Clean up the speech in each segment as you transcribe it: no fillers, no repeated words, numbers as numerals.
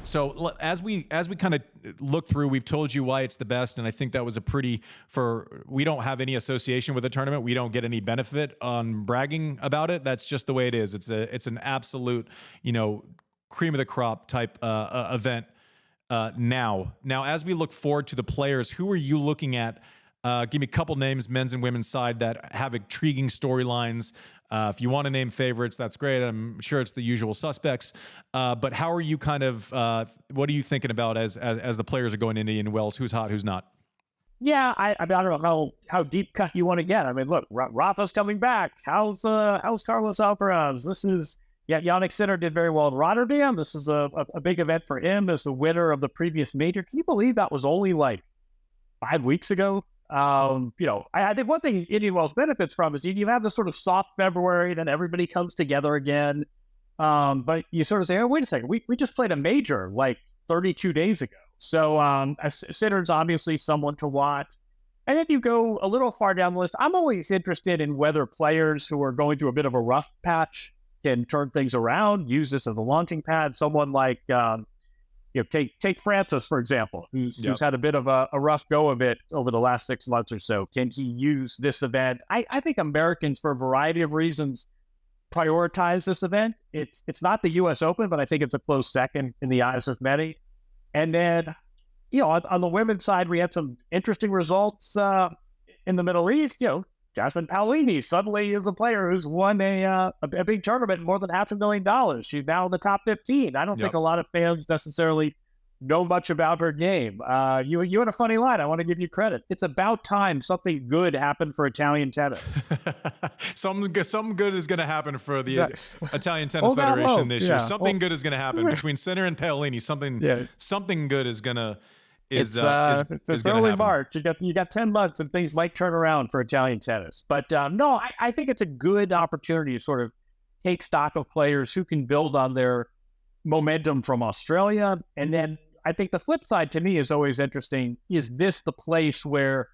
So as we kind of look through, we've told you why it's the best, and I think that was we don't have any association with the tournament. We don't get any benefit on bragging about it. That's just the way it is. It's an absolute, cream of the crop type event. Now, as we look forward to the players, who are you looking at? Give me a couple names, men's and women's side, that have intriguing storylines. If you want to name favorites, that's great. I'm sure it's the usual suspects. But how are you what are you thinking about as the players are going into Indian Wells? Who's hot, who's not? Yeah, I don't know how deep cut you want to get. I mean, look, Rafa's coming back. How's Carlos Alcaraz? Yannick Sinner did very well in Rotterdam. This is a big event for him as the winner of the previous major. Can you believe that was only like 5 weeks ago? I think one thing Indian Wells benefits from is you have this sort of soft February, then everybody comes together again. But you sort of say, oh, wait a second, we just played a major like 32 days ago. So Sinner's obviously someone to watch. And then you go a little far down the list. I'm always interested in whether players who are going through a bit of a rough patch can turn things around, use this as a launching pad. Someone like, take Francis, for example, who's had a bit of a rough go of it over the last 6 months or so. Can he use this event? I think Americans, for a variety of reasons, prioritize this event. It's not the U.S. Open, but I think it's a close second in the eyes of many. And then, on the women's side, we had some interesting results in the Middle East. Jasmine Paolini suddenly is a player who's won a big tournament, more than $500,000. She's now in the top 15. I don't think a lot of fans necessarily know much about her game. You had a funny line. I want to give you credit. It's about time something good happened for Italian tennis. Something good is going to happen for the Italian Tennis Federation this year. Something good is going to happen between Sinner and Paolini. Something good is going to. It's early March. You got 10 months and things might turn around for Italian tennis. But no, I think it's a good opportunity to sort of take stock of players who can build on their momentum from Australia. And then I think the flip side to me is always interesting. Is this the place where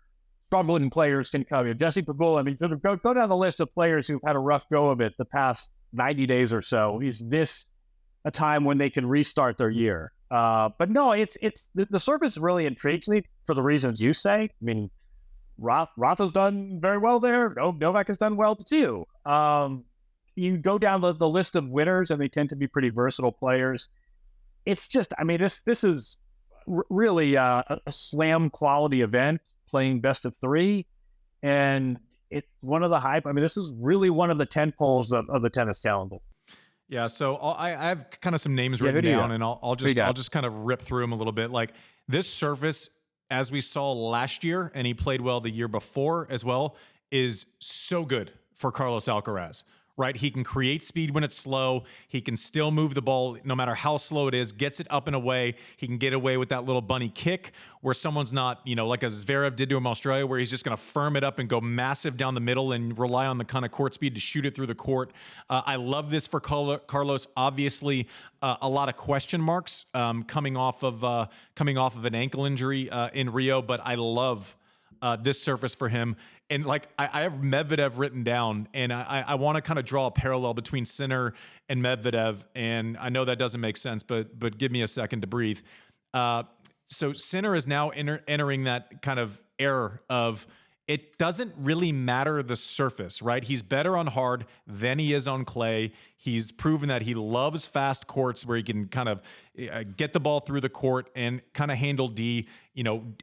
struggling players can come in? Jesse Pegula, sort of go down the list of players who've had a rough go of it the past 90 days or so. Is this a time when they can restart their year? But no, the surface really intrigues me for the reasons you say. Rafa's done very well there. Novak has done well too. You go down the list of winners, and they tend to be pretty versatile players. It's just, this is really a slam quality event, playing best of 3, and it's one of the this is really one of the 10 poles of the tennis calendar. Yeah, so I have kind of some names written down, and I'll just kind of rip through them a little bit. Like this surface, as we saw last year, and he played well the year before as well, is so good for Carlos Alcaraz. Right? He can create speed when it's slow. He can still move the ball no matter how slow it is, gets it up and away. He can get away with that little bunny kick where someone's not, like a Zverev did to him in Australia, where he's just going to firm it up and go massive down the middle and rely on the kind of court speed to shoot it through the court. I love this for Carlos. Obviously, a lot of question marks coming off of an ankle injury in Rio, but I love this surface for him. And I have Medvedev written down, and I want to kind of draw a parallel between Sinner and Medvedev. And I know that doesn't make sense, but give me a second to breathe. So Sinner is now entering that kind of era of it doesn't really matter the surface, right? He's better on hard than he is on clay. He's proven that he loves fast courts where he can kind of get the ball through the court and kind of handle D.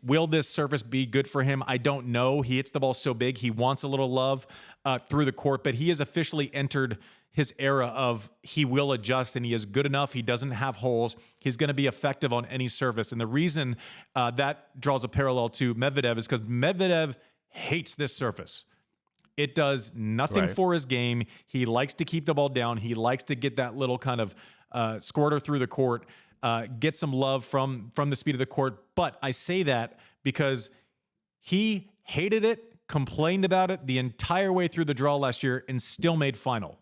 Will this surface be good for him? I don't know. He hits the ball so big. He wants a little love through the court, but he has officially entered his era of he will adjust, and he is good enough. He doesn't have holes. He's going to be effective on any surface. And the reason that draws a parallel to Medvedev is because Medvedev hates this surface. It does nothing for his game. He likes to keep the ball down. He likes to get that little kind of squirter through the court, get some love from the speed of the court. But I say that because he hated it, complained about it the entire way through the draw last year, and still made final,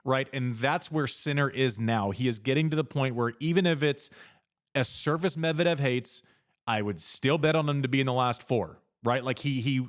right? And that's where Sinner is now. He is getting to the point where even if it's a surface Medvedev hates, I would still bet on him to be in the last 4. Right? Like he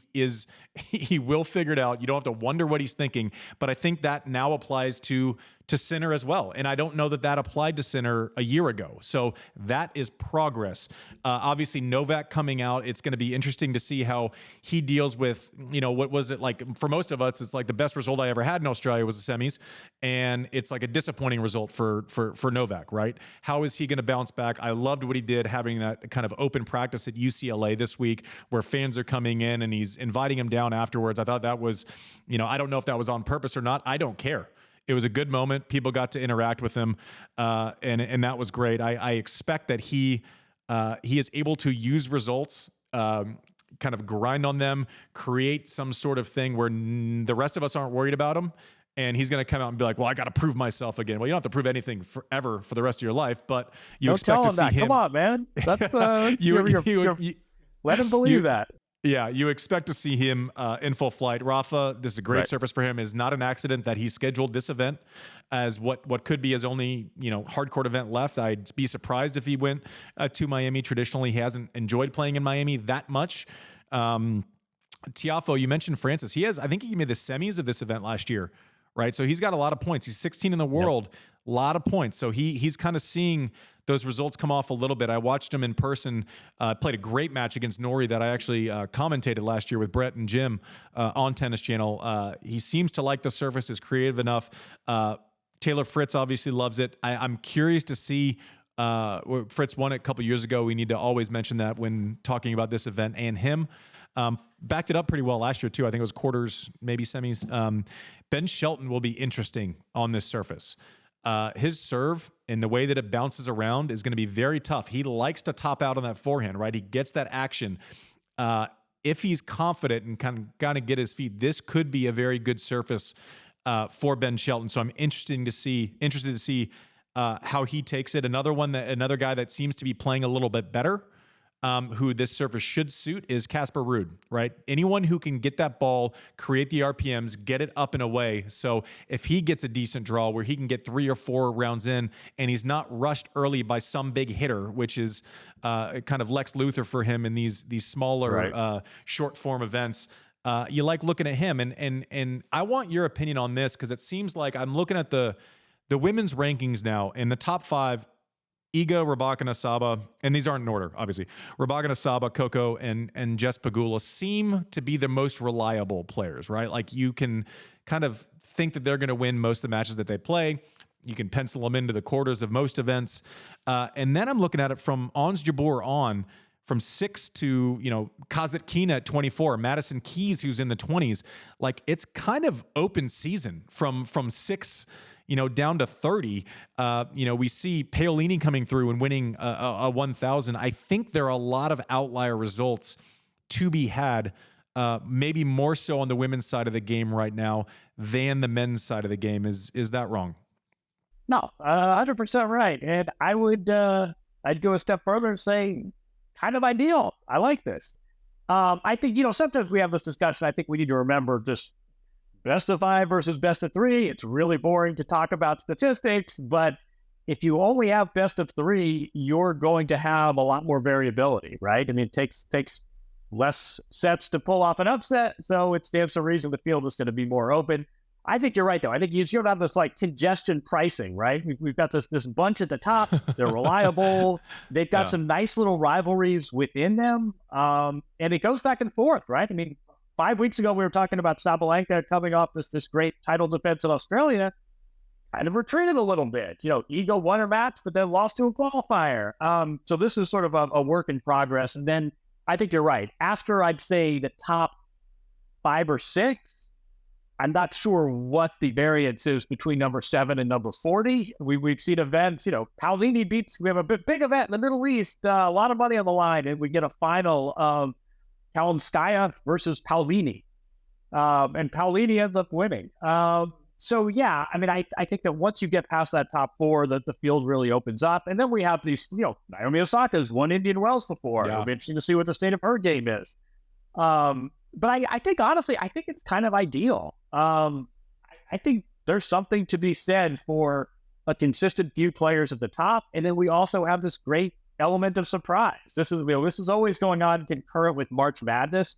will figure it out. You don't have to wonder what he's thinking. But I think that now applies to to Sinner as well. And I don't know that applied to Sinner a year ago. So that is progress. Obviously, Novak coming out, it's going to be interesting to see how he deals with, what was it like for most of us? It's like the best result I ever had in Australia was the semis. And it's like a disappointing result for Novak, right? How is he going to bounce back? I loved what he did, having that kind of open practice at UCLA this week where fans are coming in and he's inviting him down afterwards. I thought that was, I don't know if that was on purpose or not. I don't care. It was a good moment. People got to interact with him, and that was great. I expect that he is able to use results, kind of grind on them, create some sort of thing where the rest of us aren't worried about him. And he's going to come out and be like, well, I got to prove myself again. Well, you don't have to prove anything forever for the rest of your life, but you expect to see him. Come on, man. That's let him believe that. Yeah, you expect to see him in full flight. Rafa, this is a great surface for him. Is not an accident that he scheduled this event as what could be his only hardcourt event left. I'd be surprised if he went to Miami. Traditionally, he hasn't enjoyed playing in Miami that much. Tiafoe, you mentioned Francis. I think he made the semis of this event last year, right? So he's got a lot of points. He's 16 in the world, a lot of points. So he's kind of seeing those results come off a little bit. I watched him in person, played a great match against Nori that I actually commentated last year with Brett and Jim on Tennis Channel. He seems to like the surface, is creative enough. Taylor Fritz obviously loves it. I'm curious to see, Fritz won it a couple years ago. We need to always mention that when talking about this event and him. Backed it up pretty well last year too. I think it was quarters, maybe semis. Ben Shelton will be interesting on this surface. His serve and the way that it bounces around is going to be very tough. He likes to top out on that forehand, right? He gets that action. If he's confident and kind of get his feet, this could be a very good surface for Ben Shelton. So I'm interested to see how he takes it. Another guy that seems to be playing a little bit better, who this surface should suit, is Casper Ruud, right? Anyone who can get that ball, create the RPMs, get it up and away. So if he gets a decent draw where he can get 3 or 4 rounds in and he's not rushed early by some big hitter, which is kind of Lex Luthor for him in these smaller short form events, you like looking at him. And I want your opinion on this, because it seems like I'm looking at the women's rankings now, and the top 5, Iga, Rybakina, Saba, and these aren't in order, obviously. Rybakina, Saba, Coco, and Jess Pegula seem to be the most reliable players, right? Like, you can kind of think that they're going to win most of the matches that they play. You can pencil them into the quarters of most events. And then I'm looking at it from Ons Jabeur on, from 6 to, Kasatkina at 24, Madison Keys, who's in the 20s. Like, it's kind of open season from 6 down to 30. We see Paolini coming through and winning a 1,000. I think there are a lot of outlier results to be had, maybe more so on the women's side of the game right now than the men's side of the game. Is that wrong? No, 100% right. And I would, I'd go a step further and say, kind of ideal. I like this. I think, sometimes we have this discussion. I think we need to remember just best of 5 versus best of 3. It's really boring to talk about statistics, but if you only have best of 3, you're going to have a lot more variability, right? I mean, it takes less sets to pull off an upset, so it stands to reason the field is going to be more open. I think you're right, though. I think you should have this congestion pricing, right? We've got this bunch at the top. They're reliable. They've got some nice little rivalries within them, and it goes back and forth, right? I mean, 5 weeks ago, we were talking about Sabalenka coming off this great title defense in Australia, kind of retreated a little bit. Iga won her match, but then lost to a qualifier. So this is sort of a work in progress. And then I think you're right. After, I'd say, the top 5 or 6, I'm not sure what the variance is between number 7 and number 40. We've seen events, Paolini we have a big event in the Middle East, a lot of money on the line, and we get a final of Kalinskaya versus Paolini. And Paolini ends up winning. So, yeah, I mean, I think that once you get past that top 4, that the field really opens up. And then we have these, Naomi Osaka's won Indian Wells before. It'll be interesting to see what the state of her game is. But I think, honestly, I think it's kind of ideal. I think there's something to be said for a consistent few players at the top. And then we also have this great element of surprise. This is always going on concurrent with March Madness.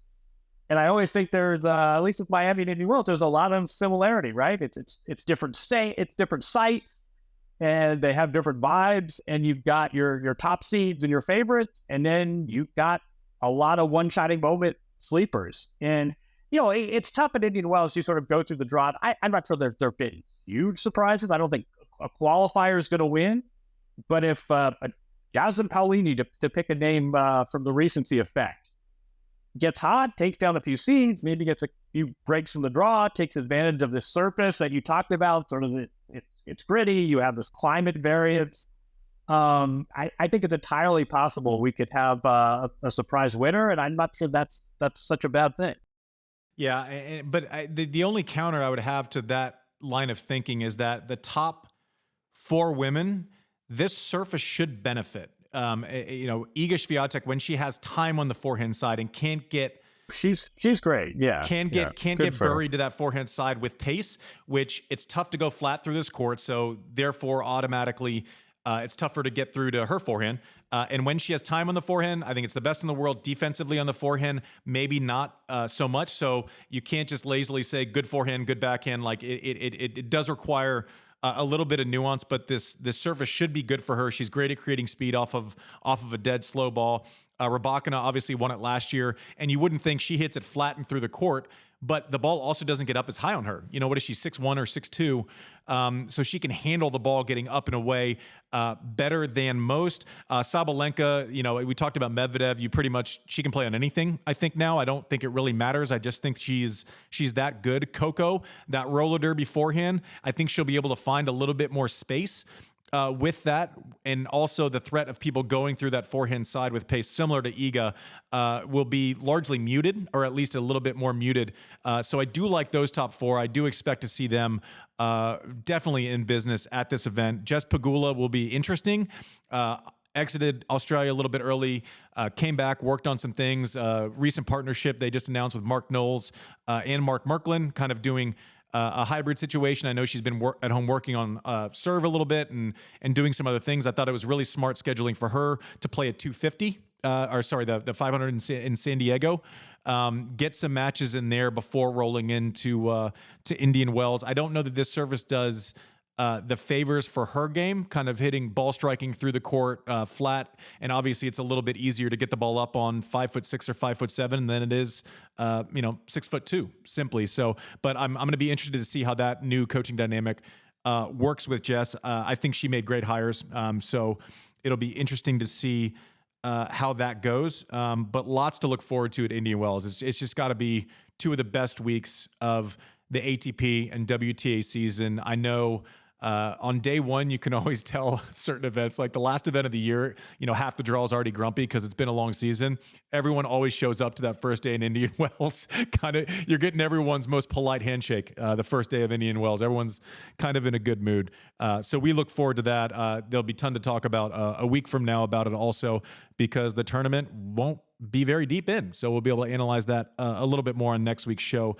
And I always think there's, at least with Miami and Indian Wells, there's a lot of similarity, right? It's different state, it's different sites, and they have different vibes. And you've got your top seeds and your favorites, and then you've got a lot of one-shining moment sleepers. And it's tough at Indian Wells. You sort of go through the draw. I'm not sure there've been huge surprises. I don't think a qualifier is going to win. But if Jasmine Paolini, to pick a name from the recency effect, gets hot, takes down a few seeds, maybe gets a few breaks from the draw, takes advantage of this surface that you talked about, sort of it's gritty, you have this climate variance. I think it's entirely possible we could have a surprise winner, and I'm not sure that's such a bad thing. Yeah, but the only counter I would have to that line of thinking is that the top 4 women, this surface should benefit. Iga Swiatek, when she has time on the forehand side and can't get, she's great. Yeah, can't get buried to that forehand side with pace, which it's tough to go flat through this court. So therefore, automatically, it's tougher to get through to her forehand. And when she has time on the forehand, I think it's the best in the world defensively on the forehand. Maybe not so much. So you can't just lazily say good forehand, good backhand. Like it does require a little bit of nuance, but this surface should be good for her. She's great at creating speed off of a dead slow ball. Rybakina obviously won it last year, and you wouldn't think she hits it flat and through the court, but the ball also doesn't get up as high on her. What is she, 6'1" or 6'2"? So she can handle the ball getting up and away better than most. Sabalenka, we talked about Medvedev. She can play on anything, I think now. I don't think it really matters. I just think she's that good. Coco, that roller derby forehand, I think she'll be able to find a little bit more space with that, and also the threat of people going through that forehand side with pace, similar to Iga, will be largely muted, or at least a little bit more muted. So I do like those top 4. I do expect to see them definitely in business at this event. Jess Pegula will be interesting. Exited Australia a little bit early, came back, worked on some things. Recent partnership they just announced with Mark Knowles and Mark Merklin, kind of doing a hybrid situation. I know she's been at home working on serve a little bit and doing some other things. I thought it was really smart scheduling for her to play at 250, the 500 in San Diego. Get some matches in there before rolling into to Indian Wells. I don't know that this service does the favors for her game, kind of hitting ball striking through the court flat, and obviously it's a little bit easier to get the ball up on 5'6" or 5'7" than it is 6'2" simply. So, but I'm going to be interested to see how that new coaching dynamic works with Jess. I think she made great hires, so it'll be interesting to see how that goes. But lots to look forward to at Indian Wells. It's just got to be 2 of the best weeks of the ATP and WTA season. I know. On day one, you can always tell certain events, like the last event of the year, half the draw is already grumpy because it's been a long season. Everyone always shows up to that first day in Indian Wells. You're getting everyone's most polite handshake the first day of Indian Wells. Everyone's kind of in a good mood. So we look forward to that. There'll be a ton to talk about a week from now about it also, because the tournament won't be very deep in. So we'll be able to analyze that a little bit more on next week's show.